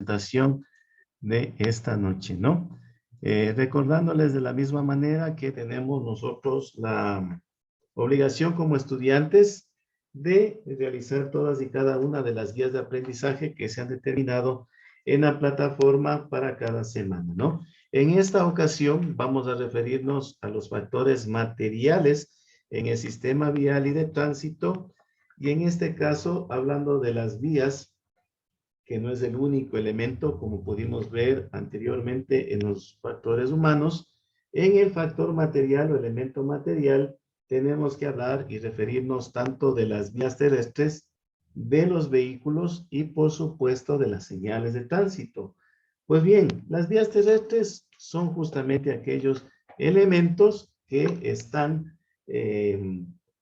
presentación de esta noche, ¿no? Recordándoles de la misma manera que tenemos nosotros la obligación como estudiantes de realizar todas y cada una de las guías de aprendizaje que se han determinado en la plataforma para cada semana, ¿no? En esta ocasión vamos a referirnos a los factores materiales en el sistema vial y de tránsito, y en este caso hablando de las vías, que no es el único elemento, como pudimos ver anteriormente en los factores humanos. En el factor material o elemento material tenemos que hablar y referirnos tanto de las vías terrestres, de los vehículos y por supuesto de las señales de tránsito. Pues bien, las vías terrestres son justamente aquellos elementos que están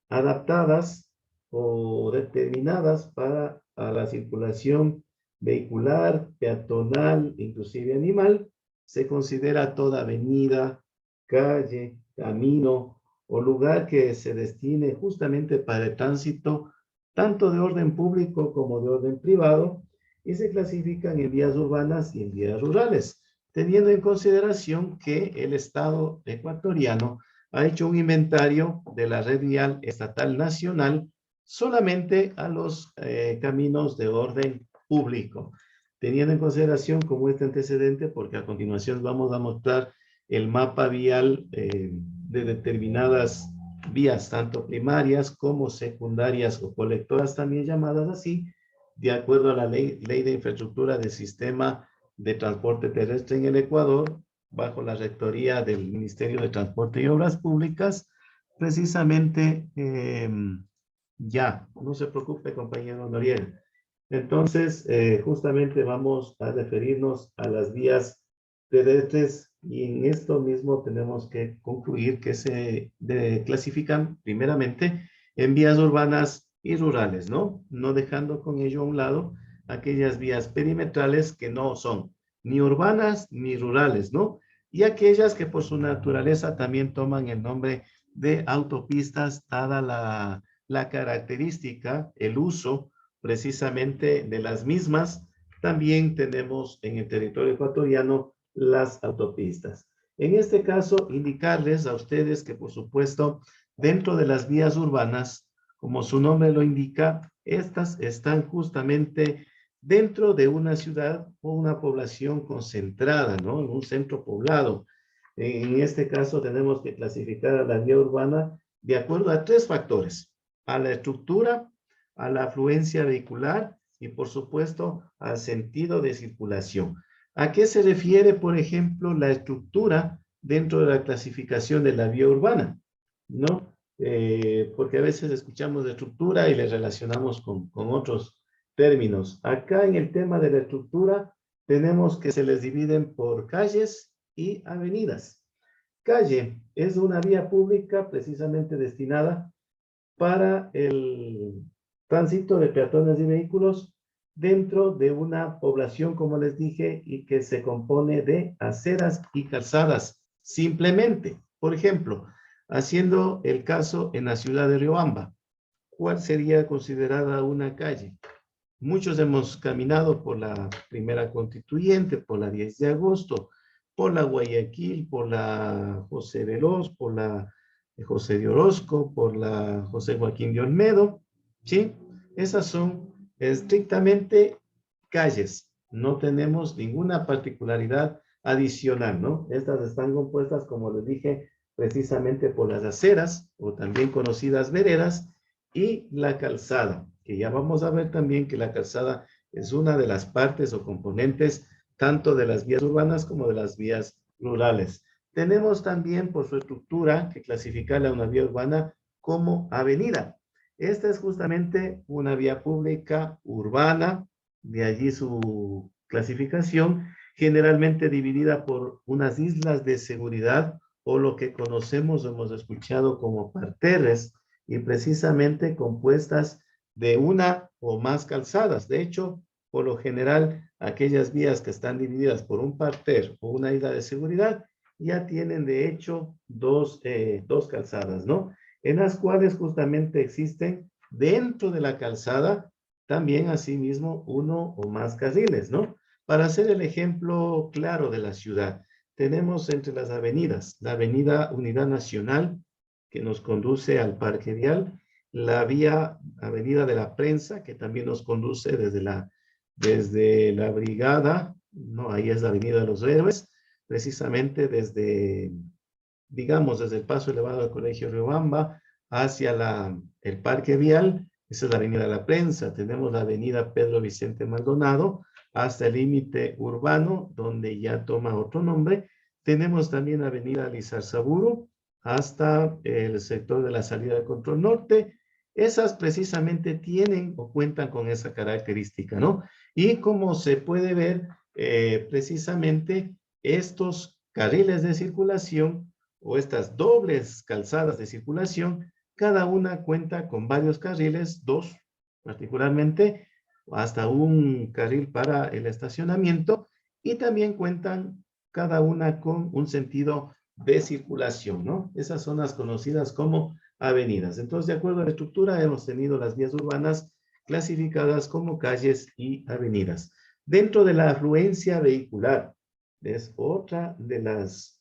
adaptadas o determinadas para la circulación vehicular, peatonal, inclusive animal. Se considera toda avenida, calle, camino o lugar que se destine justamente para el tránsito, tanto de orden público como de orden privado, y se clasifican en vías urbanas y en vías rurales, teniendo en consideración que el Estado ecuatoriano ha hecho un inventario de la red vial estatal nacional solamente a los caminos de orden público, teniendo en consideración como este antecedente, porque a continuación vamos a mostrar el mapa vial de determinadas vías, tanto primarias como secundarias o colectoras, también llamadas así, de acuerdo a la ley de infraestructura del sistema de transporte terrestre en el Ecuador, bajo la rectoría del Ministerio de Transporte y Obras Públicas. Precisamente, ya, no se preocupe, compañero Noriel. Entonces, justamente vamos a referirnos a las vías terrestres, y en esto mismo tenemos que concluir que se clasifican primeramente en vías urbanas y rurales, ¿no? No dejando con ello a un lado aquellas vías perimetrales que no son ni urbanas ni rurales, ¿no? Y aquellas que por su naturaleza también toman el nombre de autopistas, dada la característica, el uso precisamente de las mismas. También tenemos en el territorio ecuatoriano las autopistas. En este caso, indicarles a ustedes que, por supuesto, dentro de las vías urbanas, como su nombre lo indica, estas están justamente dentro de una ciudad o una población concentrada, ¿no? En un centro poblado. En este caso tenemos que clasificar a la vía urbana de acuerdo a tres factores: a la estructura, a la afluencia vehicular y, por supuesto, al sentido de circulación. ¿A qué se refiere, por ejemplo, la estructura dentro de la clasificación de la vía urbana? ¿No? Porque a veces escuchamos de estructura y le relacionamos con otros términos. Acá en el tema de la estructura tenemos que se les dividen por calles y avenidas. Calle es una vía pública precisamente destinada para el tránsito de peatones y vehículos dentro de una población, como les dije, y que se compone de aceras y calzadas, simplemente. Por ejemplo, haciendo el caso en la ciudad de Riobamba, ¿cuál sería considerada una calle? Muchos hemos caminado por la Primera Constituyente, por la 10 de agosto, por la Guayaquil, por la José Veloz, por la José de Orozco, por la José Joaquín de Olmedo, ¿sí? Esas son estrictamente calles. No tenemos ninguna particularidad adicional, ¿no? Estas están compuestas, como les dije, precisamente por las aceras, o también conocidas veredas, y la calzada, que ya vamos a ver también que la calzada es una de las partes o componentes tanto de las vías urbanas como de las vías rurales. Tenemos también por su estructura que clasificarla a una vía urbana como avenida. Esta es justamente una vía pública urbana, de allí su clasificación, generalmente dividida por unas islas de seguridad o lo que conocemos o hemos escuchado como parterres, y precisamente compuestas de una o más calzadas. De hecho, por lo general, aquellas vías que están divididas por un parter o una isla de seguridad ya tienen de hecho dos calzadas, ¿no? En las cuales justamente existen dentro de la calzada también asimismo uno o más carriles, ¿no? Para hacer el ejemplo claro de la ciudad, tenemos entre las avenidas, la Avenida Unidad Nacional, que nos conduce al Parque Vial, la vía Avenida de la Prensa, que también nos conduce desde la Brigada, no, ahí es la Avenida de los Héroes, precisamente desde, digamos, desde el paso elevado del Colegio Riobamba hacia el Parque Vial. Esa es la Avenida de la Prensa. Tenemos la Avenida Pedro Vicente Maldonado hasta el límite urbano, donde ya toma otro nombre. Tenemos también la Avenida Lizarzaburu hasta el sector de la salida de Control Norte. Esas precisamente tienen o cuentan con esa característica, ¿no? Y como se puede ver, precisamente estos carriles de circulación o estas dobles calzadas de circulación, cada una cuenta con varios carriles, dos particularmente, hasta un carril para el estacionamiento, y también cuentan cada una con un sentido de circulación, ¿no? Esas son las conocidas como avenidas. Entonces, de acuerdo a la estructura, hemos tenido las vías urbanas clasificadas como calles y avenidas. Dentro de la afluencia vehicular, es otra de las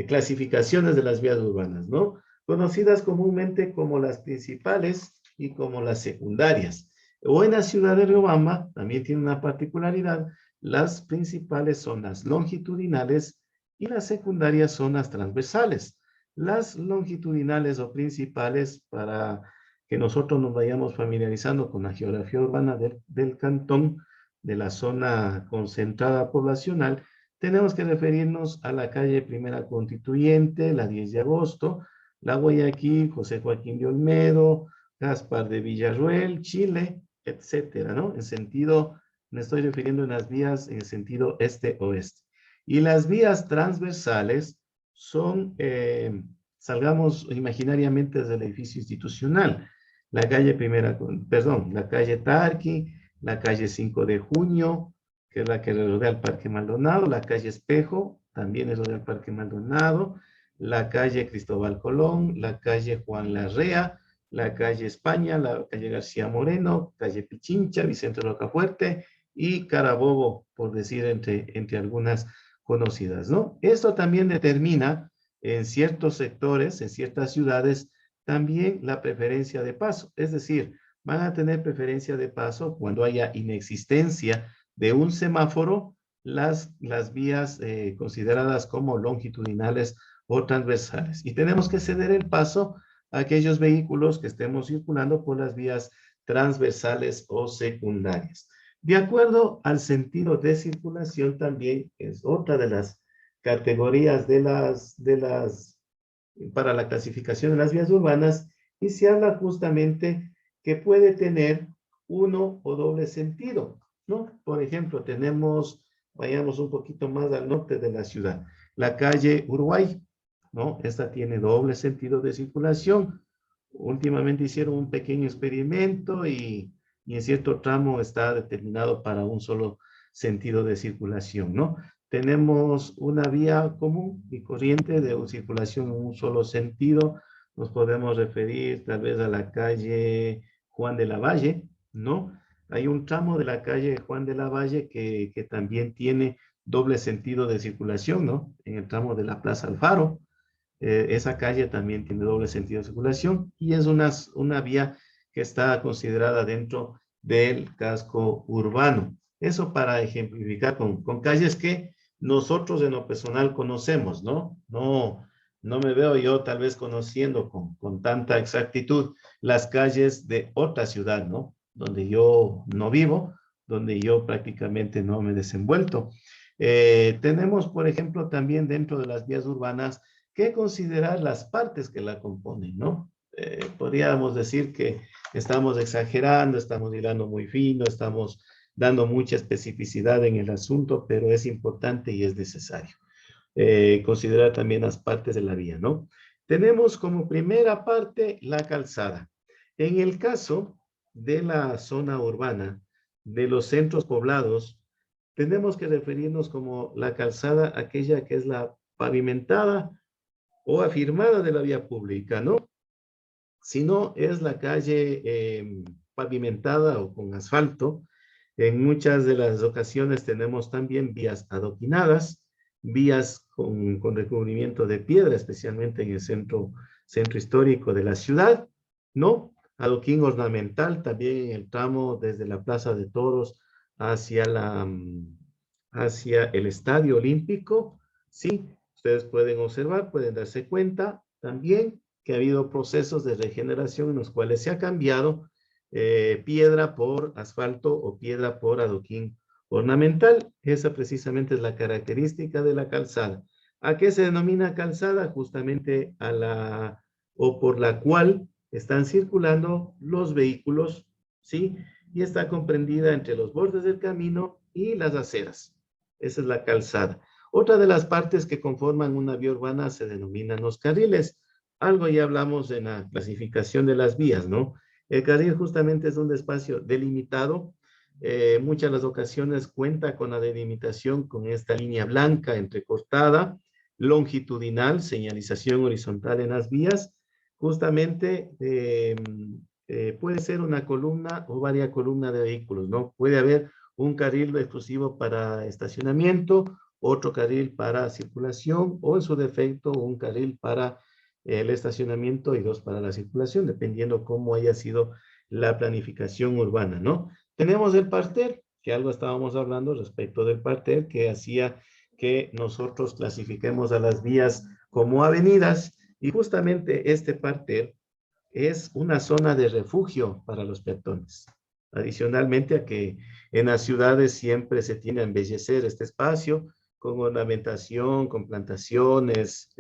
clasificaciones de las vías urbanas, ¿no? Conocidas comúnmente como las principales y como las secundarias. O en la ciudad de Riobamba, también tiene una particularidad, las principales son las longitudinales y las secundarias son las transversales. Las longitudinales o principales, para que nosotros nos vayamos familiarizando con la geografía urbana del cantón, de la zona concentrada poblacional, tenemos que referirnos a la calle Primera Constituyente, la 10 de agosto, la Guayaquil, José Joaquín de Olmedo, Gaspar de Villarroel, Chile, etcétera, ¿no? En sentido, me estoy refiriendo en las vías en sentido este-oeste. Y las vías transversales son, salgamos imaginariamente desde el edificio institucional, la calle la calle Tarqui, la calle 5 de Junio, que es la que rodea el Parque Maldonado, la calle Espejo, también es rodea el Parque Maldonado, la calle Cristóbal Colón, la calle Juan Larrea, la calle España, la calle García Moreno, calle Pichincha, Vicente Rocafuerte y Carabobo, por decir entre algunas conocidas, ¿no? Esto también determina en ciertos sectores, en ciertas ciudades, también la preferencia de paso, es decir, van a tener preferencia de paso cuando haya inexistencia de un semáforo, las vías consideradas como longitudinales o transversales. Y tenemos que ceder el paso a aquellos vehículos que estemos circulando por las vías transversales o secundarias. De acuerdo al sentido de circulación, también es otra de las categorías para la clasificación de las vías urbanas, y se habla justamente que puede tener uno o doble sentido, ¿no? Por ejemplo, vayamos un poquito más al norte de la ciudad, la calle Uruguay, ¿no? Esta tiene doble sentido de circulación. Últimamente hicieron un pequeño experimento y en cierto tramo está determinado para un solo sentido de circulación, ¿no? Tenemos una vía común y corriente de circulación en un solo sentido. Nos podemos referir tal vez a la calle Juan de la Valle, ¿no? Hay un tramo de la calle Juan de la Valle que también tiene doble sentido de circulación, ¿no? En el tramo de la Plaza Alfaro. Esa calle también tiene doble sentido de circulación y es una vía que está considerada dentro del casco urbano. Eso para ejemplificar con calles que nosotros en lo personal conocemos, ¿no? No me veo yo tal vez conociendo con tanta exactitud las calles de otra ciudad, ¿no? Donde yo no vivo, donde yo prácticamente no me he desenvuelto. Tenemos, por ejemplo, también dentro de las vías urbanas que considerar las partes que la componen, ¿no? Podríamos decir que estamos exagerando, estamos hilando muy fino, estamos dando mucha especificidad en el asunto, pero es importante y es necesario considerar también las partes de la vía, ¿no? Tenemos como primera parte la calzada. En el caso de la zona urbana, de los centros poblados, tenemos que referirnos como la calzada, aquella que es la pavimentada o afirmada de la vía pública, ¿no? Si no, es la calle pavimentada o con asfalto, En muchas de las ocasiones tenemos también vías adoquinadas, vías con recubrimiento de piedra, especialmente en el centro histórico de la ciudad, ¿no? Adoquín ornamental también en el tramo desde la Plaza de Toros hacia hacia el Estadio Olímpico, ¿sí? Ustedes pueden observar, pueden darse cuenta también que ha habido procesos de regeneración en los cuales se ha cambiado piedra por asfalto o piedra por adoquín ornamental. Esa precisamente es la característica de la calzada. ¿A qué se denomina calzada? Justamente a la o por la cual están circulando los vehículos, ¿sí? Y está comprendida entre los bordes del camino y las aceras. Esa es la calzada. Otra de las partes que conforman una vía urbana se denominan los carriles. Algo ya hablamos en la clasificación de las vías, ¿no? El carril justamente es un espacio delimitado. Muchas de las ocasiones cuenta con la delimitación con esta línea blanca entrecortada, longitudinal, señalización horizontal en las vías. Justamente puede ser una columna o varias columnas de vehículos, ¿no? Puede haber un carril exclusivo para estacionamiento, otro carril para circulación o en su defecto un carril para el estacionamiento y dos para la circulación, dependiendo cómo haya sido la planificación urbana, ¿no? Tenemos el parter, que algo estábamos hablando respecto del parter, que hacía que nosotros clasifiquemos a las vías como avenidas, y justamente este parter es una zona de refugio para los peatones. Adicionalmente a que en las ciudades siempre se tiene a embellecer este espacio con ornamentación, con plantaciones,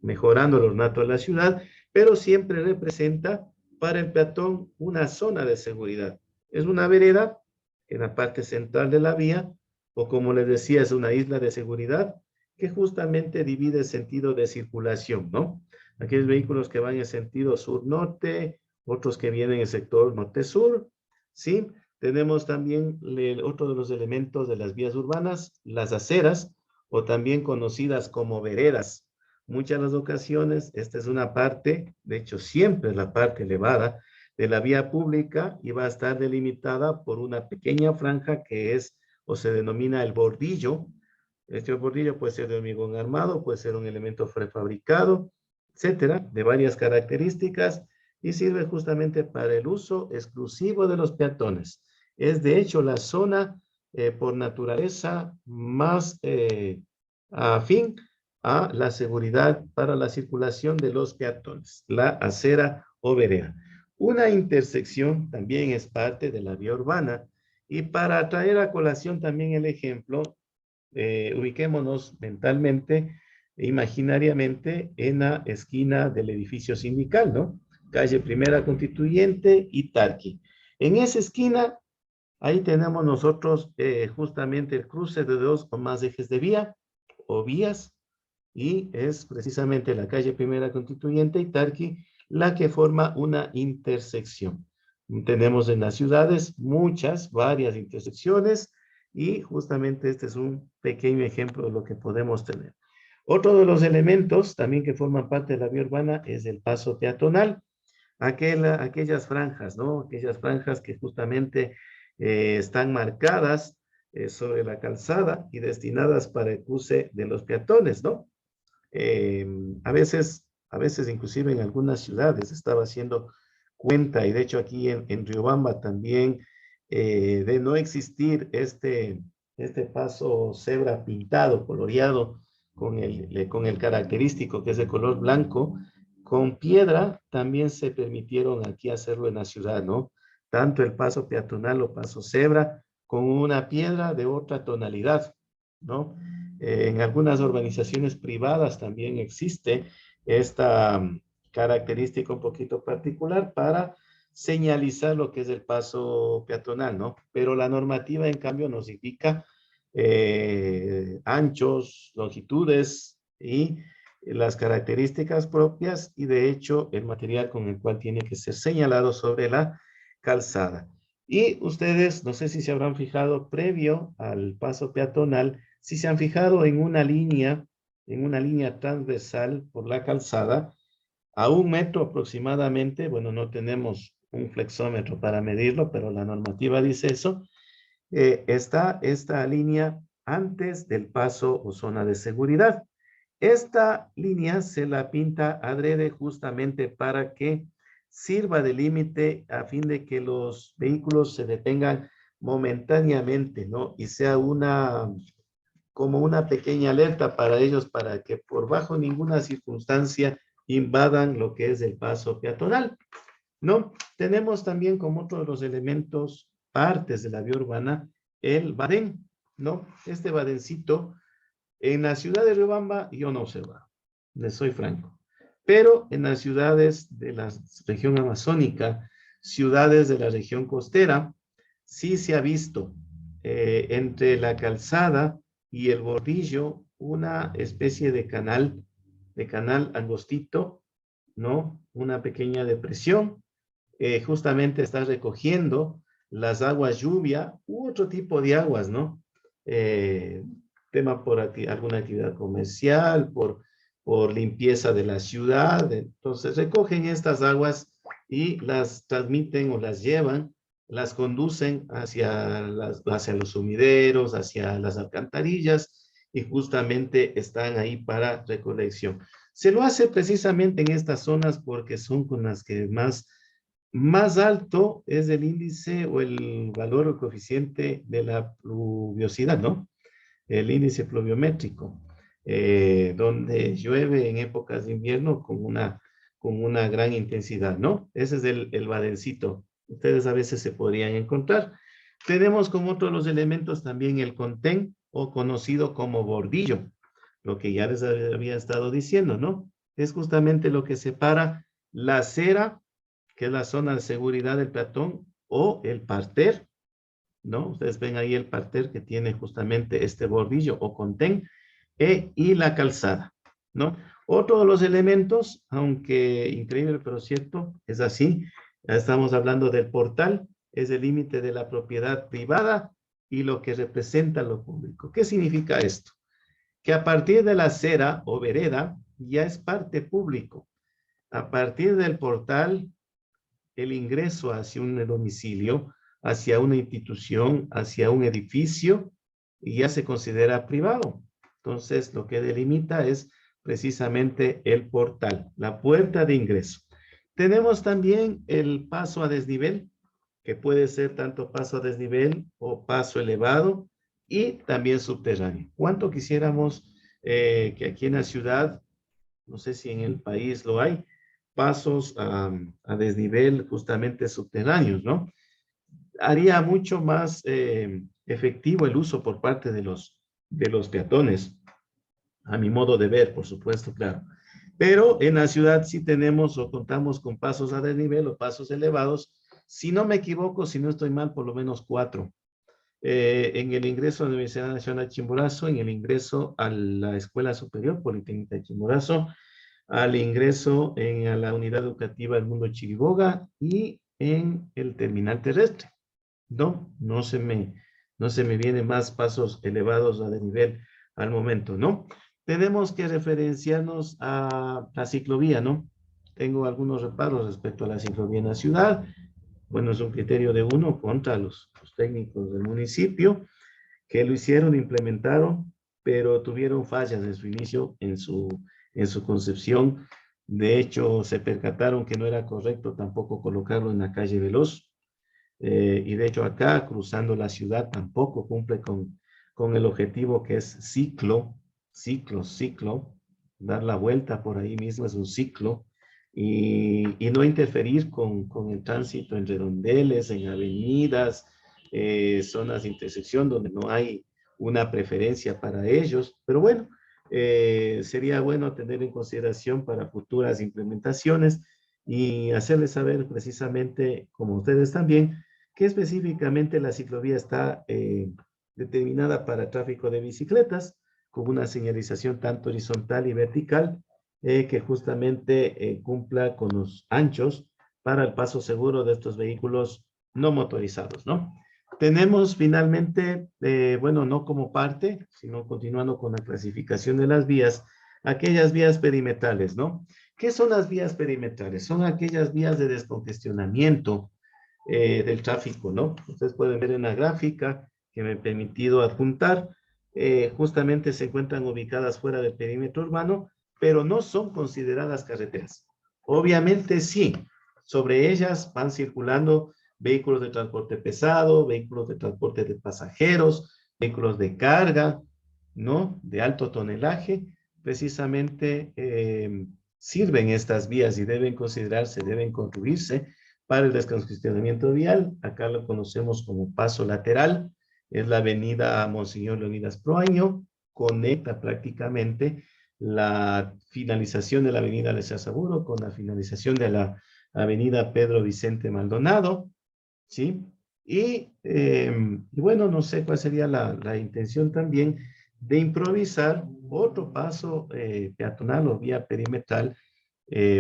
mejorando el ornato de la ciudad, pero siempre representa para el peatón una zona de seguridad. Es una vereda en la parte central de la vía, o como les decía, es una isla de seguridad que justamente divide el sentido de circulación, ¿no? Aquellos vehículos que van en sentido sur-norte, otros que vienen en el sector norte-sur, ¿sí? Tenemos también otro de los elementos de las vías urbanas, las aceras, o también conocidas como veredas. Muchas de las ocasiones, esta es una parte, de hecho siempre es la parte elevada de la vía pública y va a estar delimitada por una pequeña franja que es o se denomina el bordillo. Este bordillo puede ser de hormigón armado, puede ser un elemento prefabricado, etcétera, de varias características y sirve justamente para el uso exclusivo de los peatones. Es de hecho la zona por naturaleza más afín a la seguridad para la circulación de los peatones, la acera o vereda. Una intersección también es parte de la vía urbana y para traer a colación también el ejemplo, ubiquémonos mentalmente, imaginariamente en la esquina del edificio sindical, ¿no? Calle Primera Constituyente y Tarqui. En esa esquina, ahí tenemos nosotros justamente el cruce de dos o más ejes de vía o vías y es precisamente la calle Primera Constituyente y Tarqui la que forma una intersección. Tenemos en las ciudades varias intersecciones y justamente este es un pequeño ejemplo de lo que podemos tener. Otro de los elementos también que forman parte de la vía urbana es el paso peatonal, aquellas franjas, ¿no? Aquellas franjas que justamente están marcadas sobre la calzada y destinadas para el cruce de los peatones, ¿no? Eh, a veces inclusive en algunas ciudades estaba haciendo cuenta, y de hecho aquí en Riobamba también, de no existir este paso cebra pintado, coloreado, con el característico que es de color blanco, con piedra también se permitieron aquí hacerlo en la ciudad, ¿no? Tanto el paso peatonal o paso cebra con una piedra de otra tonalidad, ¿no? En algunas urbanizaciones privadas también existe esta característica un poquito particular para señalizar lo que es el paso peatonal, ¿no? Pero la normativa, en cambio, nos indica anchos, longitudes y las características propias y, de hecho, el material con el cual tiene que ser señalado sobre la calzada. Y ustedes, no sé si se habrán fijado, previo al paso peatonal, si se han fijado en una línea transversal por la calzada, a 1 metro aproximadamente, bueno, no tenemos un flexómetro para medirlo, pero la normativa dice eso, está esta línea antes del paso o zona de seguridad. Esta línea se la pinta adrede justamente para que sirva de límite a fin de que los vehículos se detengan momentáneamente, ¿no? Y sea como una pequeña alerta para ellos para que por bajo ninguna circunstancia invadan lo que es el paso peatonal, ¿no? Tenemos también como otro de los elementos, partes de la vía urbana, el badén, ¿no? Este badencito, en la ciudad de Riobamba yo no observo, les soy franco. Pero en las ciudades de la región amazónica, ciudades de la región costera, sí se ha visto entre la calzada y el bordillo una especie de canal angostito, ¿no? Una pequeña depresión. Justamente está recogiendo las aguas lluvia u otro tipo de aguas, ¿no? Eh, tema por alguna actividad comercial, por limpieza de la ciudad. Entonces recogen estas aguas y las transmiten o las llevan, las conducen hacia los sumideros, hacia las alcantarillas y justamente están ahí para recolección. Se lo hace precisamente en estas zonas porque son con las que más alto es el índice o el valor o coeficiente de la pluviosidad, ¿no? El índice pluviométrico, donde llueve en épocas de invierno con una gran intensidad, ¿no? Ese es el badencito. Ustedes a veces se podrían encontrar. Tenemos como otro de los elementos también el contén o conocido como bordillo, lo que ya les había estado diciendo, ¿no? Es justamente lo que separa la acera, que es la zona de seguridad del peatón, o el parter, ¿no? Ustedes ven ahí el parter que tiene justamente este bordillo o contén, y la calzada, ¿no? Otro de los elementos, aunque increíble pero cierto, es así. Ya estamos hablando del portal, es el límite de la propiedad privada y lo que representa lo público. ¿Qué significa esto? Que a partir de la acera o vereda ya es parte público. A partir del portal, el ingreso hacia un domicilio, hacia una institución, hacia un edificio, y ya se considera privado. Entonces, lo que delimita es precisamente el portal, la puerta de ingreso. Tenemos también el paso a desnivel, que puede ser tanto paso a desnivel o paso elevado, y también subterráneo. ¿Cuánto quisiéramos que aquí en la ciudad, no sé si en el país lo hay, pasos a desnivel justamente subterráneos, ¿no? Haría mucho más efectivo el uso por parte de los peatones, a mi modo de ver, por supuesto, claro. Pero en la ciudad sí tenemos o contamos con pasos a desnivel o pasos elevados. Si no me equivoco, si no estoy mal, por lo menos 4. En el ingreso a la Universidad Nacional de Chimborazo, en el ingreso a la Escuela Superior Politécnica de Chimborazo, al ingreso a la unidad educativa del Mundo Chiriboga y en el terminal terrestre. No se me vienen más pasos elevados a desnivel al momento, ¿no? Tenemos que referenciarnos a la ciclovía, ¿no? Tengo algunos reparos respecto a la ciclovía en la ciudad. Bueno, es un criterio de uno contra los técnicos del municipio que lo hicieron, implementaron, pero tuvieron fallas en su inicio, en su concepción. De hecho, se percataron que no era correcto tampoco colocarlo en la calle Veloz. Y de hecho acá, cruzando la ciudad, tampoco cumple con el objetivo que es ciclo. Dar la vuelta por ahí mismo es un ciclo. Y no interferir con el tránsito en redondeles, en avenidas, zonas de intersección donde no hay una preferencia para ellos. Pero bueno, sería bueno tener en consideración para futuras implementaciones y hacerles saber precisamente, como ustedes también, que específicamente la ciclovía está determinada para tráfico de bicicletas, con una señalización tanto horizontal y vertical, que justamente cumpla con los anchos para el paso seguro de estos vehículos no motorizados, ¿no? Tenemos finalmente, bueno, no como parte, sino continuando con la clasificación de las vías, aquellas vías perimetrales, ¿no? ¿Qué son las vías perimetrales? Son aquellas vías de descongestionamiento del tráfico, ¿no? Ustedes pueden ver en la gráfica que me he permitido adjuntar, justamente se encuentran ubicadas fuera del perímetro urbano, pero no son consideradas carreteras. Obviamente sí, sobre ellas van circulando vehículos de transporte pesado, vehículos de transporte de pasajeros, vehículos de carga, ¿no? De alto tonelaje, precisamente sirven estas vías y deben considerarse, deben construirse para el descongestionamiento vial. Acá lo conocemos como paso lateral, es la avenida Monseñor Leonidas Proaño, conecta prácticamente la finalización de la avenida Lezarzaburo con la finalización de la avenida Pedro Vicente Maldonado, ¿sí? Y bueno, no sé cuál sería la intención también de improvisar otro paso peatonal o vía perimetral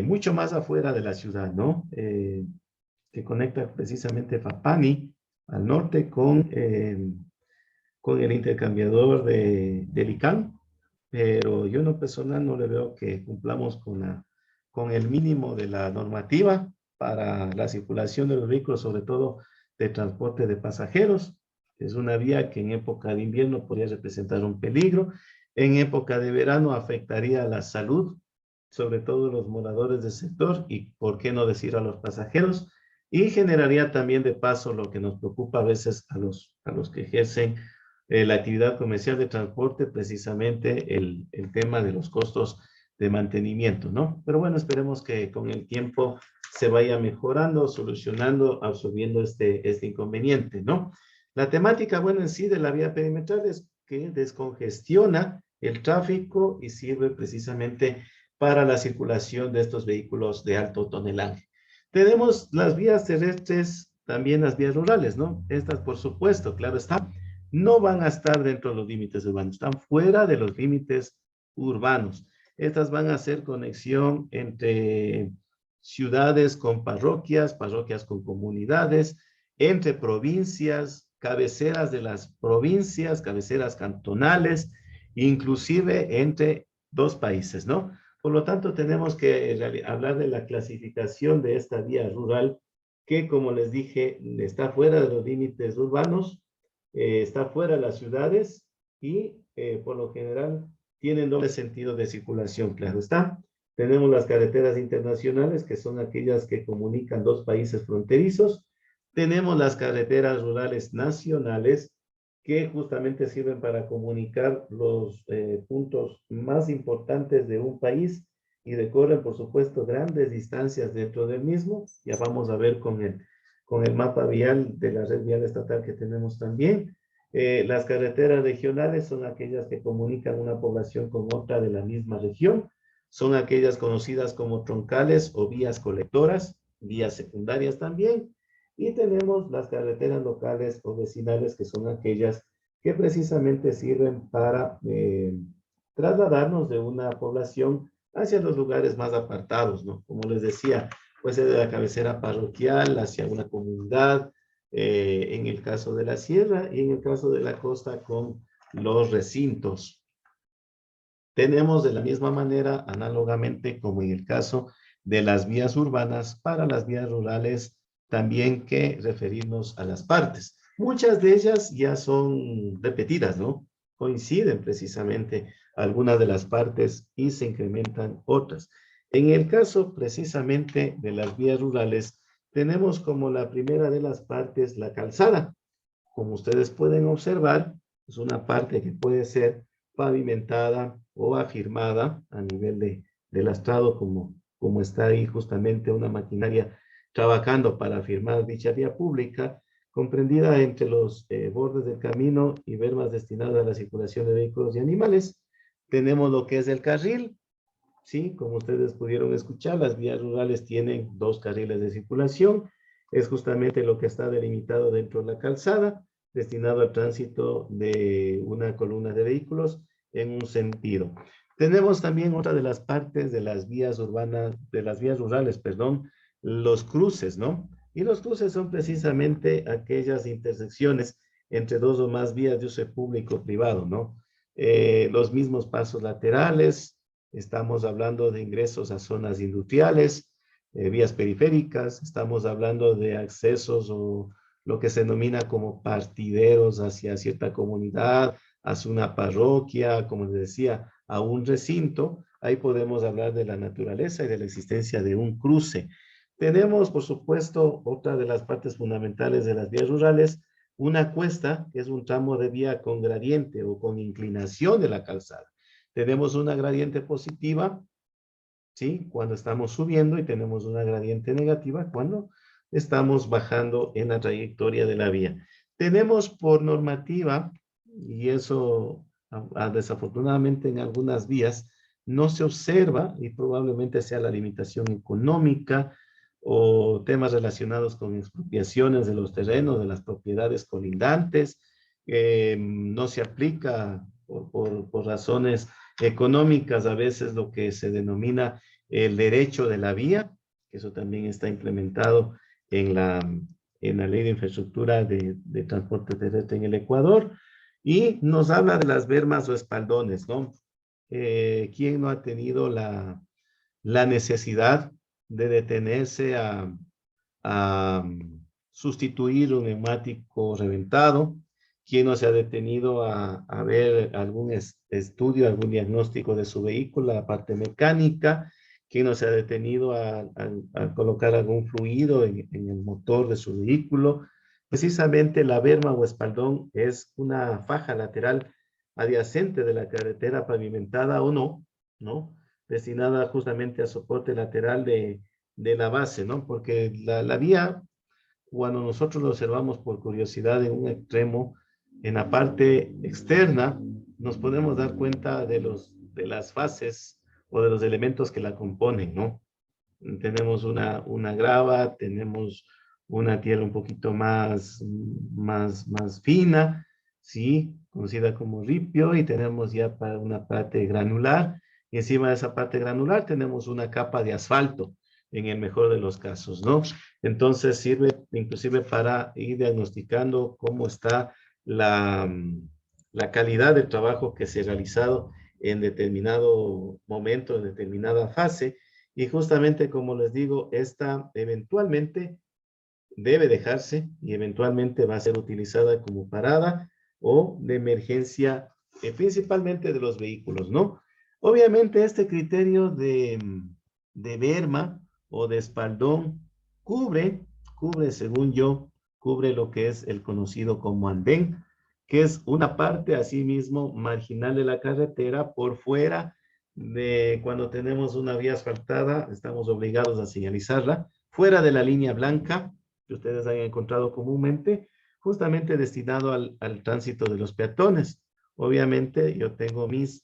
mucho más afuera de la ciudad, ¿no? Que conecta precisamente Fapani al norte con el intercambiador de Licán, pero yo en lo personal no le veo que cumplamos con el mínimo de la normativa para la circulación de los vehículos, sobre todo de transporte de pasajeros. Es una vía que en época de invierno podría representar un peligro, en época de verano afectaría a la salud, sobre todo los moradores del sector y, por qué no decir, a los pasajeros, y generaría también de paso lo que nos preocupa a veces a los que ejercen la actividad comercial de transporte, precisamente el tema de los costos de mantenimiento, ¿no? Pero bueno, esperemos que con el tiempo se vaya mejorando, solucionando, absorbiendo este inconveniente, ¿no? La temática, bueno, en sí de la vía perimetral es que descongestiona el tráfico y sirve precisamente para la circulación de estos vehículos de alto tonelaje. Tenemos las vías terrestres, también las vías rurales, ¿no? Estas, por supuesto, claro está, no van a estar dentro de los límites urbanos, están fuera de los límites urbanos. Estas van a hacer conexión entre ciudades con parroquias, parroquias con comunidades, entre provincias, cabeceras de las provincias, cabeceras cantonales, inclusive entre dos países, ¿no? Por lo tanto, tenemos que hablar de la clasificación de esta vía rural que, como les dije, está fuera de los límites urbanos, está fuera de las ciudades y por lo general tienen doble sentido de circulación, claro está. Tenemos las carreteras internacionales, que son aquellas que comunican dos países fronterizos. Tenemos las carreteras rurales nacionales, que justamente sirven para comunicar los puntos más importantes de un país y recorren, por supuesto, grandes distancias dentro del mismo. Ya vamos a ver con el mapa vial de la red vial estatal que tenemos también. Las carreteras regionales son aquellas que comunican una población con otra de la misma región. Son aquellas conocidas como troncales o vías colectoras, vías secundarias también. Y tenemos las carreteras locales o vecinales, que son aquellas que precisamente sirven para trasladarnos de una población hacia los lugares más apartados, ¿no? Como les decía, puede ser de la cabecera parroquial hacia una comunidad, en el caso de la sierra y en el caso de la costa con los recintos. Tenemos de la misma manera, análogamente como en el caso de las vías urbanas, para las vías rurales también que referirnos a las partes. Muchas de ellas ya son repetidas, ¿no? Coinciden precisamente algunas de las partes y se incrementan otras. En el caso precisamente de las vías rurales, tenemos como la primera de las partes la calzada. Como ustedes pueden observar, es una parte que puede ser pavimentada o afirmada a nivel del astrado, como está ahí justamente una maquinaria trabajando para afirmar dicha vía pública, comprendida entre los bordes del camino y bermas destinadas a la circulación de vehículos y animales. Tenemos lo que es el carril, ¿sí? Como ustedes pudieron escuchar, las vías rurales tienen dos carriles de circulación. Es justamente lo que está delimitado dentro de la calzada, destinado al tránsito de una columna de vehículos en un sentido. Tenemos también otra de las partes de las vías urbanas, de las vías rurales, perdón, los cruces, ¿no? Y los cruces son precisamente aquellas intersecciones entre dos o más vías de uso público-privado, ¿no? Los mismos pasos laterales, estamos hablando de ingresos a zonas industriales, vías periféricas, estamos hablando de accesos o lo que se denomina como partideros hacia cierta comunidad, hacia una parroquia, como les decía, a un recinto. Ahí podemos hablar de la naturaleza y de la existencia de un cruce. Tenemos, por supuesto, otra de las partes fundamentales de las vías rurales, una cuesta, que es un tramo de vía con gradiente o con inclinación de la calzada. Tenemos una gradiente positiva, ¿sí? Cuando estamos subiendo, y tenemos una gradiente negativa cuando estamos bajando en la trayectoria de la vía. Tenemos por normativa, y eso desafortunadamente en algunas vías no se observa, y probablemente sea la limitación económica o temas relacionados con expropiaciones de los terrenos, de las propiedades colindantes, no se aplica por razones económicas a veces lo que se denomina el derecho de la vía, que eso también está implementado en la ley de infraestructura de transporte terrestre en el Ecuador, y nos habla de las bermas o espaldones, ¿no? ¿Quién no ha tenido la necesidad de detenerse a sustituir un neumático reventado? ¿Quién no se ha detenido a ver algún estudio, algún diagnóstico de su vehículo, la parte mecánica? ¿Quién no se ha detenido a colocar algún fluido en el motor de su vehículo? Precisamente la berma o espaldón es una faja lateral adyacente de la carretera pavimentada o no, ¿no? Destinada justamente a soporte lateral de la base, ¿no? Porque la vía, cuando nosotros lo observamos por curiosidad en un extremo, en la parte externa, nos podemos dar cuenta de las fases o de los elementos que la componen, ¿no? Tenemos una grava, tenemos una tierra un poquito más fina, ¿sí? Conocida como ripio, y tenemos ya para una parte granular, y encima de esa parte granular tenemos una capa de asfalto, en el mejor de los casos, ¿no? Entonces sirve inclusive para ir diagnosticando cómo está la, la calidad del trabajo que se ha realizado en determinado momento, en determinada fase, y justamente como les digo, esta eventualmente debe dejarse y eventualmente va a ser utilizada como parada o de emergencia, principalmente de los vehículos, ¿no? Obviamente este criterio de berma o de espaldón cubre, según yo, cubre lo que es el conocido como andén, que es una parte asimismo marginal de la carretera por fuera de cuando tenemos una vía asfaltada, estamos obligados a señalizarla, fuera de la línea blanca que ustedes hayan encontrado comúnmente, justamente destinado al tránsito de los peatones. Obviamente yo tengo mis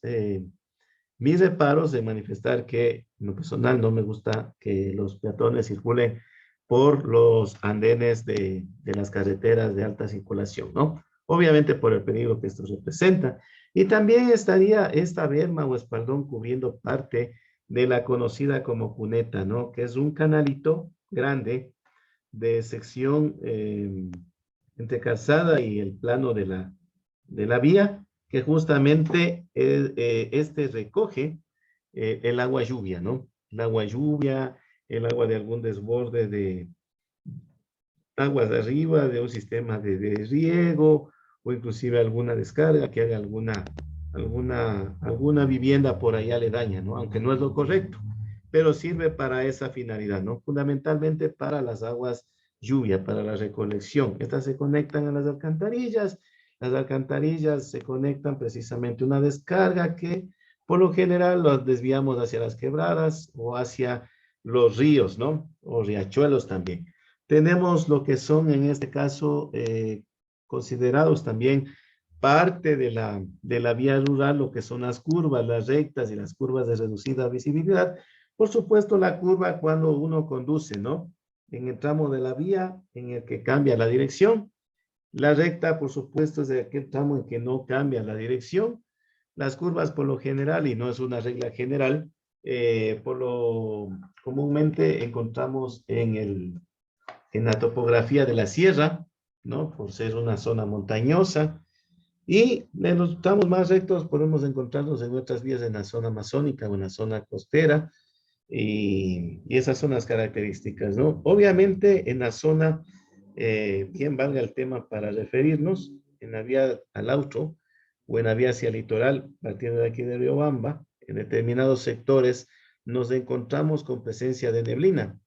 reparos de manifestar que en lo personal no me gusta que los peatones circulen por los andenes de las carreteras de alta circulación, ¿no? Obviamente por el peligro que esto representa. Y también estaría esta berma o espaldón cubriendo parte de la conocida como cuneta, ¿no? Que es un canalito grande de sección entre calzada y el plano de la vía, que justamente este recoge el agua lluvia, ¿no? El agua lluvia, el agua de algún desborde de aguas de arriba, de un sistema de riego, o inclusive alguna descarga que haga alguna vivienda por ahí aledaña, ¿no? Aunque no es lo correcto, pero sirve para esa finalidad, ¿no? Fundamentalmente para las aguas lluvia, para la recolección. Estas se conectan a las alcantarillas se conectan precisamente a una descarga que por lo general los desviamos hacia las quebradas o hacia los ríos, ¿no? O riachuelos también. Tenemos lo que son en este caso considerados también parte de la vía rural, lo que son las curvas, las rectas y las curvas de reducida visibilidad. Por supuesto, la curva cuando uno conduce, ¿no? En el tramo de la vía en el que cambia la dirección. La recta, por supuesto, es de aquel tramo en que no cambia la dirección. Las curvas, por lo general, y no es una regla general, por lo comúnmente encontramos en la topografía de la sierra, ¿no? Por ser una zona montañosa. Y en los tramos más rectos podemos encontrarnos en otras vías en la zona amazónica o en la zona costera, y esas son las características, ¿no? Obviamente en la zona bien valga el tema para referirnos en la vía al auto o en la vía hacia el litoral, partiendo de aquí de Riobamba, en determinados sectores nos encontramos con presencia de neblina,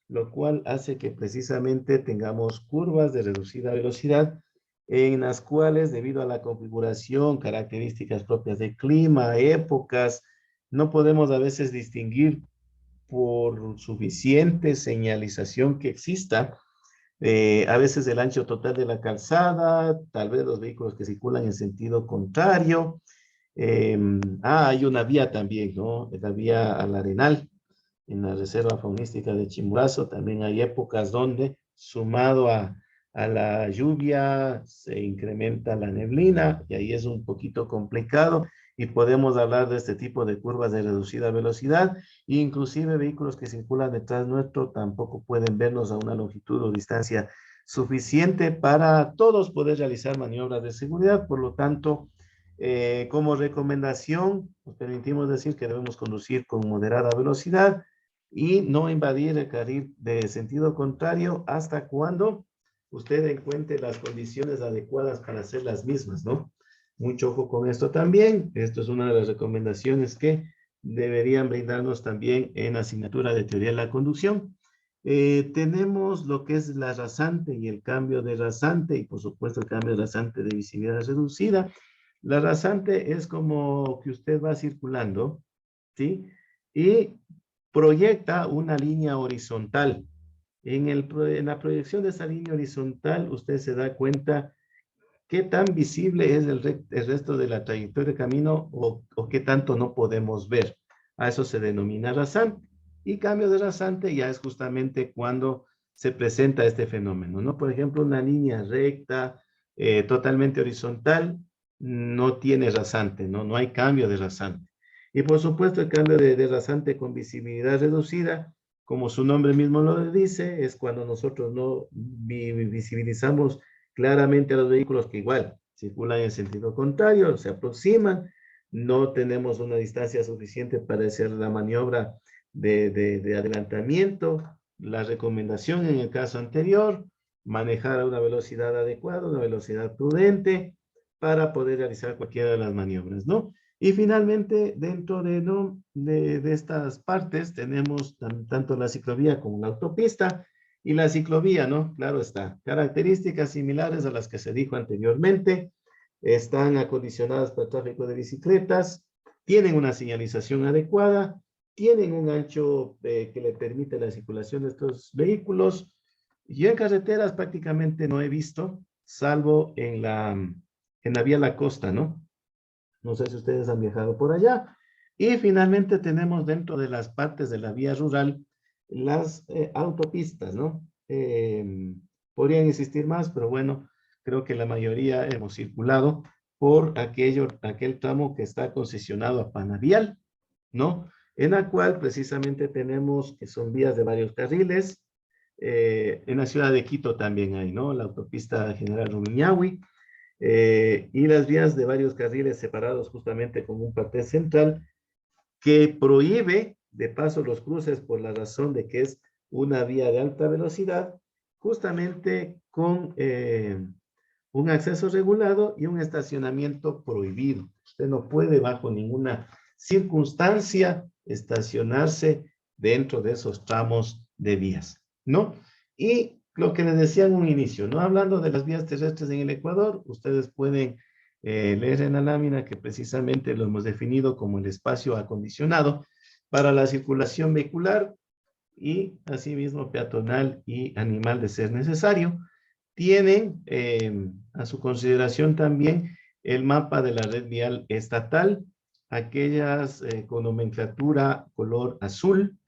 lo cual hace que precisamente tengamos curvas de reducida velocidad en las cuales, debido a la configuración, características propias del clima, épocas, no podemos a veces distinguir por suficiente señalización que exista, a veces el ancho total de la calzada, tal vez los vehículos que circulan en sentido contrario. Hay una vía también, ¿no? La vía al Arenal, en la Reserva Faunística de Chimborazo. También hay épocas donde, sumado a la lluvia, se incrementa la neblina y ahí es un poquito complicado y podemos hablar de este tipo de curvas de reducida velocidad. Inclusive vehículos que circulan detrás nuestro tampoco pueden vernos a una longitud o distancia suficiente para todos poder realizar maniobras de seguridad. Por lo tanto, como recomendación, nos permitimos decir que debemos conducir con moderada velocidad y no invadir el carril de sentido contrario hasta cuando usted encuentre las condiciones adecuadas para hacer las mismas, ¿no? Mucho ojo con esto también. Esto es una de las recomendaciones que deberían brindarnos también en asignatura de teoría de la conducción. Tenemos lo que es la rasante y el cambio de rasante y por supuesto el cambio de rasante de visibilidad reducida. La rasante es como que usted va circulando, ¿sí? Y proyecta una línea horizontal. En la proyección de esa línea horizontal, usted se da cuenta qué tan visible es el resto de la trayectoria de camino o qué tanto no podemos ver. A eso se denomina rasante. Y cambio de rasante ya es justamente cuando se presenta este fenómeno, ¿no? Por ejemplo, una línea recta, totalmente horizontal, no tiene rasante, ¿no? No hay cambio de rasante. Y por supuesto, el cambio de rasante con visibilidad reducida, como su nombre mismo lo dice, es cuando nosotros no visibilizamos claramente a los vehículos que igual circulan en sentido contrario, se aproximan, no tenemos una distancia suficiente para hacer la maniobra de adelantamiento. La recomendación en el caso anterior, manejar a una velocidad adecuada, una velocidad prudente para poder realizar cualquiera de las maniobras, ¿no? Y finalmente, dentro de estas partes tenemos tanto la ciclovía como la autopista, y la ciclovía, ¿no? Claro está. Características similares a las que se dijo anteriormente. Están acondicionadas para el tráfico de bicicletas, tienen una señalización adecuada, tienen un ancho que le permite la circulación de estos vehículos. Yo en carreteras prácticamente no he visto, salvo en la vía La Costa, ¿no? No sé si ustedes han viajado por allá. Y finalmente tenemos dentro de las partes de la vía rural las autopistas, ¿no? Podrían existir más, pero bueno, creo que la mayoría hemos circulado por aquel tramo que está concesionado a Panavial, ¿no? En la cual precisamente tenemos que son vías de varios carriles. En la ciudad de Quito también hay, ¿no? La autopista General Rumiñahui, y las vías de varios carriles separados justamente con un cuartel central que prohíbe de paso los cruces por la razón de que es una vía de alta velocidad, justamente con un acceso regulado y un estacionamiento prohibido. Usted no puede bajo ninguna circunstancia estacionarse dentro de esos tramos de vías, ¿no? Y lo que les decía en un inicio, ¿no? Hablando de las vías terrestres en el Ecuador, ustedes pueden leer en la lámina que precisamente lo hemos definido como el espacio acondicionado para la circulación vehicular y asimismo peatonal y animal de ser necesario. Tienen a su consideración también el mapa de la red vial estatal, aquellas con nomenclatura color azul,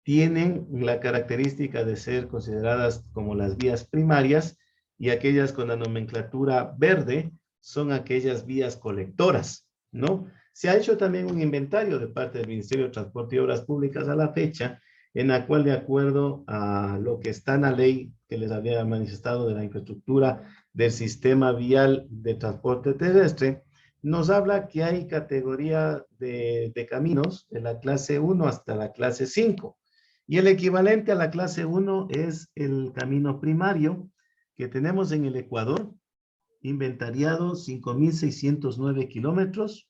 tienen la característica de ser consideradas como las vías primarias y aquellas con la nomenclatura verde son aquellas vías colectoras, ¿no? Se ha hecho también un inventario de parte del Ministerio de Transporte y Obras Públicas a la fecha, en la cual, de acuerdo a lo que está en la ley que les había manifestado de la infraestructura del sistema vial de transporte terrestre, nos habla que hay categoría de caminos de la clase 1 hasta la clase 5. Y el equivalente a la clase 1 es el camino primario, que tenemos en el Ecuador, inventariado 5.609 kilómetros.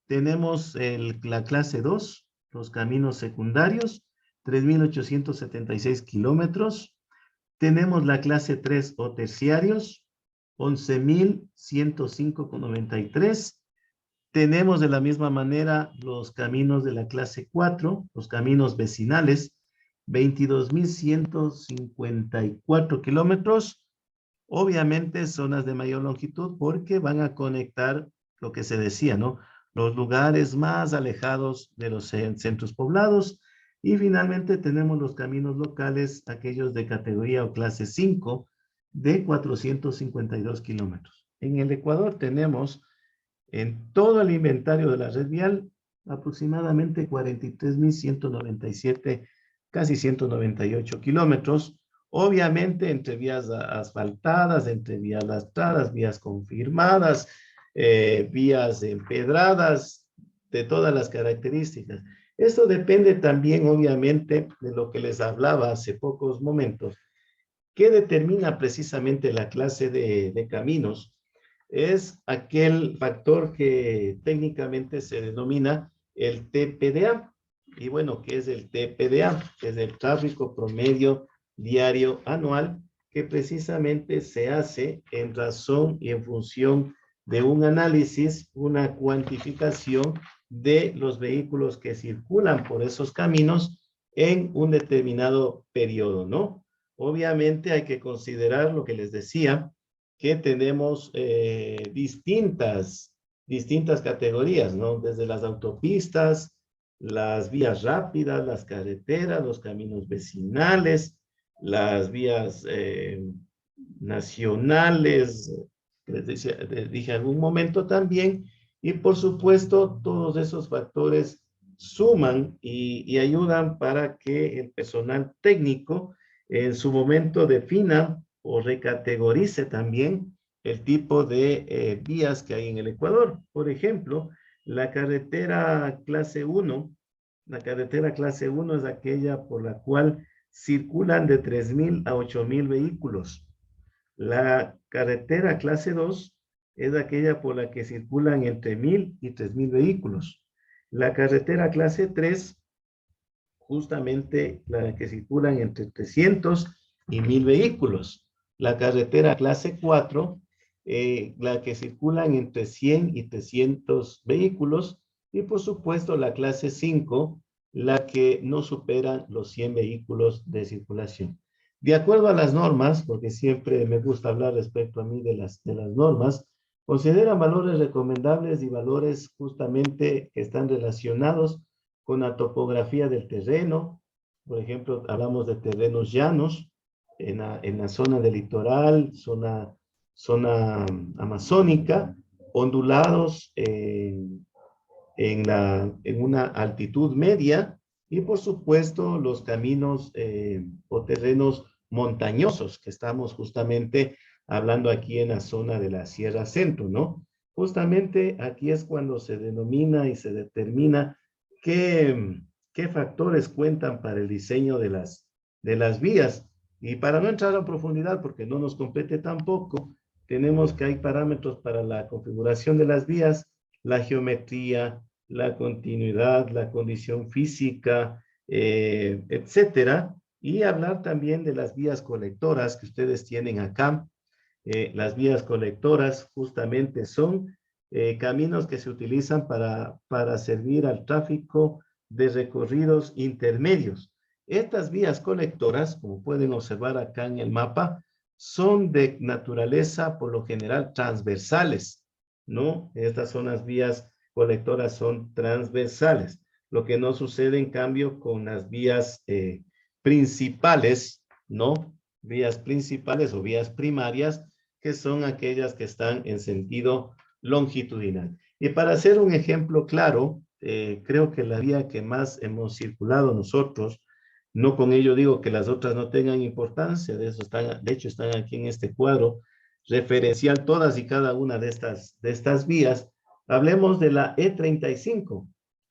Tenemos la clase 2, los caminos secundarios, 3.876 kilómetros. Tenemos la clase 3 o terciarios, 11.105,93. Tenemos de la misma manera los caminos de la clase 4, los caminos vecinales, 22.154 kilómetros. Obviamente zonas de mayor longitud porque van a conectar lo que se decía, ¿no? Los lugares más alejados de los centros poblados. Y finalmente tenemos los caminos locales, aquellos de categoría o clase 5, de 452 kilómetros. En el Ecuador tenemos en todo el inventario de la red vial aproximadamente 43.197, casi 198 kilómetros. Obviamente entre vías asfaltadas, entre vías lastradas, vías confirmadas, vías empedradas, de todas las características. Esto depende también, obviamente, de lo que les hablaba hace pocos momentos. ¿Qué determina precisamente la clase de caminos? Es aquel factor que técnicamente se denomina el TPDA. Y bueno, ¿qué es el TPDA? Es el tráfico promedio diario anual, que precisamente se hace en razón y en función de un análisis, una cuantificación de los vehículos que circulan por esos caminos en un determinado periodo, ¿no? Obviamente hay que considerar lo que les decía, que tenemos distintas categorías, ¿no? Desde las autopistas, las vías rápidas, las carreteras, los caminos vecinales, las vías nacionales, les dije algún momento también, y por supuesto todos esos factores suman y ayudan para que el personal técnico en su momento defina o recategorice también el tipo de vías que hay en el Ecuador. Por ejemplo, la carretera clase 1, la carretera clase 1 es aquella por la cual circulan de 3.000 a 8.000 vehículos. La carretera clase 2 es aquella por la que circulan entre 1.000 y 3.000 vehículos. La carretera clase 3, justamente la que circulan entre 300 y 1.000 vehículos. La carretera clase 4, la que circulan entre 100 y 300 vehículos. Y por supuesto la clase 5, la que no supera los 100 vehículos de circulación. De acuerdo a las normas, porque siempre me gusta hablar respecto a mí de las normas, consideran valores recomendables y valores justamente que están relacionados con la topografía del terreno. Por ejemplo, hablamos de terrenos llanos en la zona del litoral, zona amazónica, ondulados en una altitud media, y por supuesto los caminos o terrenos montañosos, que estamos justamente hablando aquí en la zona de la Sierra Centro, ¿no? Justamente aquí es cuando se denomina y se determina qué factores cuentan para el diseño de las vías. Y para no entrar a profundidad, porque no nos compete tampoco, tenemos que hay parámetros para la configuración de las vías, la geometría, la continuidad, la condición física, etcétera. Y hablar también de las vías colectoras que ustedes tienen acá. Las vías colectoras justamente son caminos que se utilizan para servir al tráfico de recorridos intermedios. Estas vías colectoras, como pueden observar acá en el mapa, son de naturaleza por lo general transversales, ¿no? Estas son las vías colectoras, son transversales. Lo que no sucede en cambio con las vías principales, ¿no? Vías principales o vías primarias, que son aquellas que están en sentido longitudinal. Y para hacer un ejemplo claro, creo que la vía que más hemos circulado nosotros, no con ello digo que las otras no tengan importancia, de hecho están aquí en este cuadro referencial todas y cada una de estas vías. Hablemos de la E35,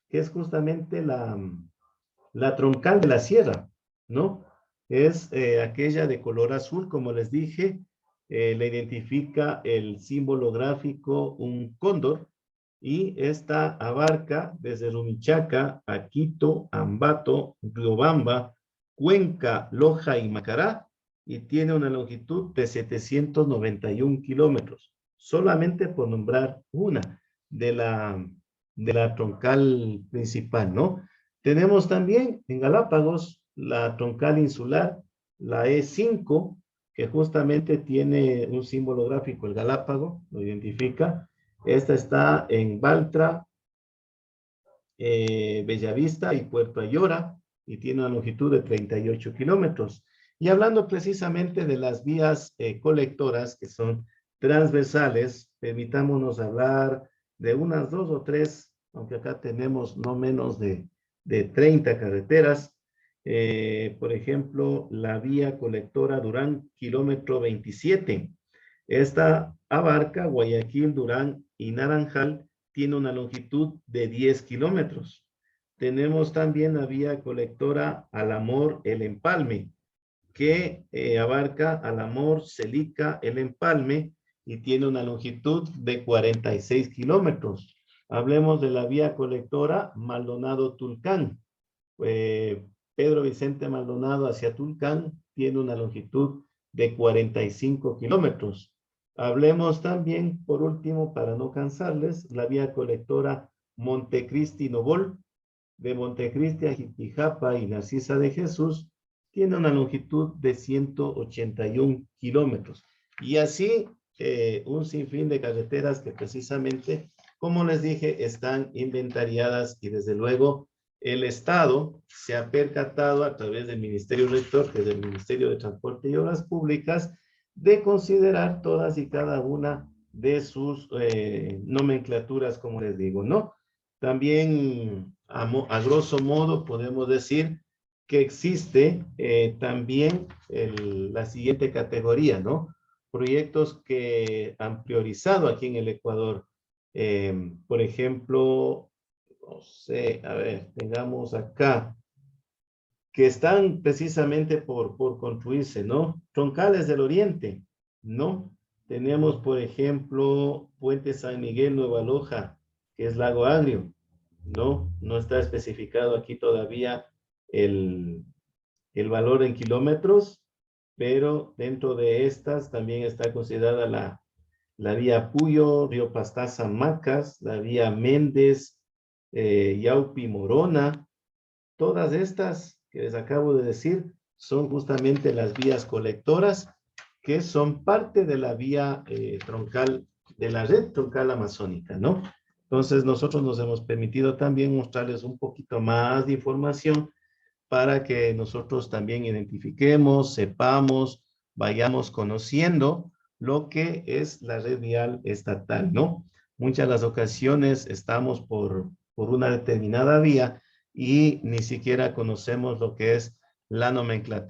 que es justamente la troncal de la sierra, ¿no? Es aquella de color azul, como les dije, le identifica el símbolo gráfico un cóndor, y esta abarca desde Rumichaca a Quito, Ambato, Riobamba, Cuenca, Loja y Macará, y tiene una longitud de 791 kilómetros, solamente por nombrar una de la troncal principal, ¿no? Tenemos también en Galápagos la troncal insular, la E5, que justamente tiene un símbolo gráfico, el Galápago, lo identifica. Esta está en Baltra, Bellavista y Puerto Ayora, y tiene una longitud de 38 kilómetros. Y hablando precisamente de las vías colectoras, que son transversales, permitámonos hablar de unas 2 o 3, aunque acá tenemos no menos de 30 carreteras. Por ejemplo, la vía colectora Durán, kilómetro 27. Esta abarca Guayaquil, Durán y Naranjal, tiene una longitud de 10 kilómetros. Tenemos también la vía colectora Alamor, El Empalme, que abarca Alamor, Celica, El Empalme, y tiene una longitud de 46 kilómetros. Hablemos de la vía colectora Maldonado-Tulcán. Pedro Vicente Maldonado hacia Tulcán tiene una longitud de 45 kilómetros. Hablemos también, por último, para no cansarles, la vía colectora Montecristi-Nobol, de Montecristi a Jipijapa y Narcisa de Jesús, tiene una longitud de 181 kilómetros. Y así un sinfín de carreteras que precisamente, como les dije, están inventariadas, y desde luego el Estado se ha percatado a través del Ministerio Rector, que es el Ministerio de Transporte y Obras Públicas, de considerar todas y cada una de sus nomenclaturas, como les digo, ¿no? También, a grosso modo, podemos decir que existe también la siguiente categoría, ¿no? Proyectos que han priorizado aquí en el Ecuador. Por ejemplo, no sé, a ver, tengamos acá, que están precisamente por construirse, ¿no? Troncales del Oriente, ¿no? Tenemos, por ejemplo, Puente San Miguel, Nueva Loja, que es Lago Agrio, ¿no? No está especificado aquí todavía el valor en kilómetros, pero dentro de estas también está considerada la vía Puyo, Río Pastaza, Macas, la vía Méndez, Yaupi, Morona. Todas estas que les acabo de decir son justamente las vías colectoras, que son parte de la vía troncal, de la red troncal amazónica, ¿no? Entonces nosotros nos hemos permitido también mostrarles un poquito más de información para que nosotros también identifiquemos, sepamos, vayamos conociendo lo que es la red vial estatal, ¿no? Muchas de las ocasiones estamos por una determinada vía y ni siquiera conocemos lo que es la nomenclatura